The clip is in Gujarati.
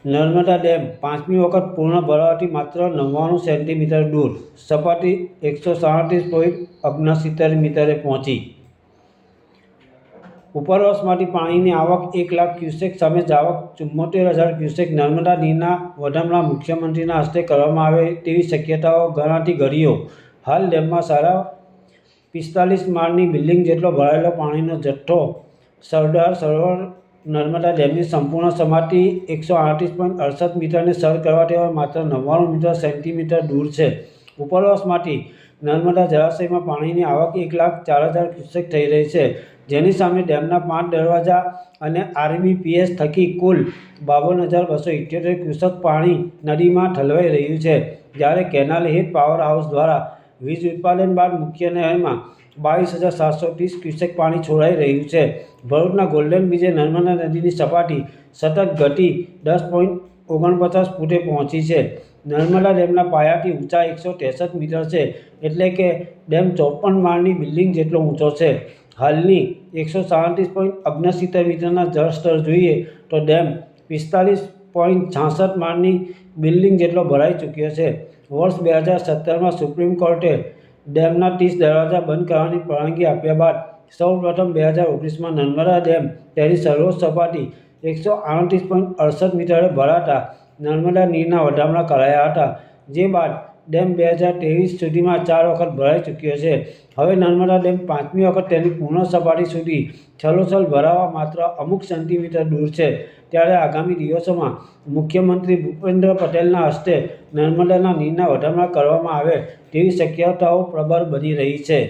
નર્મદા ડેમ પાંચમી વખત પૂર્ણ ભરાવાથી માત્ર 99 સેન્ટીમીટર દૂર, સપાટી 137.69 મીટરે પહોંચી. ઉપરવાસમાંથી પાણીની આવક 1 લાખ ક્યુસેક સામે જાવક 74,000 ક્યુસેક. નર્મદા નીરના વધામણા મુખ્યમંત્રીના હસ્તે કરવામાં આવે તેવી શક્યતાઓ ગણાતી ઘડીઓ. હાલ ડેમમાં 45 માળની બિલ્ડિંગ જેટલો ભરાયેલો પાણીનો જથ્થો સરદાર સરોવર નર્મદા ડેમની સંપૂર્ણ સપાટી 138.68 મીટરને સર કરવા તેઓ માત્ર 99 સેન્ટીમીટર દૂર છે. ઉપરવાસમાંથી નર્મદા જળાશયમાં પાણીની આવક 1,04,000 ક્યુસેક થઈ રહી છે, જેની સામે ડેમના 5 દરવાજા અને આરબીપીએસ થકી કુલ 52,278 ક્યુસેક પાણી નદીમાં ઠલવાઈ રહ્યું છે. જ્યારે કેનાલ હેડ પાવર હાઉસ દ્વારા વીજ ઉત્પાદન બાદ મુખ્ય નહેરમાં 22,730 ક્યુસેક પાણી છોડાઈ રહ્યું છે. ભરૂચના ગોલ્ડન બ્રિજે નર્મદા નદીની સપાટી સતત ઘટી 10.49 ફૂટે પહોંચી છે. નર્મદા ડેમના પાયાથી ઊંચાઈ 163 મીટર છે, એટલે કે ડેમ 54 માળની બિલ્ડિંગ જેટલો ઊંચો છે. હાલની 137.69 મીટરના જળસ્તર જોઈએ તો ડેમ 45.66 માળની બિલ્ડિંગ જેટલો ભરાઈ ચૂક્યો છે. વર્ષ 2017માં સુપ્રીમ કોર્ટે ડેમના 30 દરવાજા બંધ કરવાની પરવાનગી આપ્યા બાદ સૌપ્રથમ 2019માં નર્મદા ડેમ તેની સર્વોચ્ચ સપાટી 138.68 મીટરે ભરાતા નર્મદા નીરના વધામણા કરાયા હતા. જે બાદ ડેમ 2023 સુધીમાં 4 વખત ભરાઈ ચૂક્યો છે. હવે નર્મદા ડેમ પાંચમી વખત તેની પૂર્ણ સપાટી સુધી છલોછલ ભરાવા માત્ર અમુક સેન્ટીમીટર દૂર છે. ત્યારે આગામી દિવસોમાં મુખ્યમંત્રી ભૂપેન્દ્ર પટેલના હસ્તે નર્મદાના નીરના વધામણા કરવામાં આવે તેવી શક્યતાઓ પ્રબળ બની રહી છે.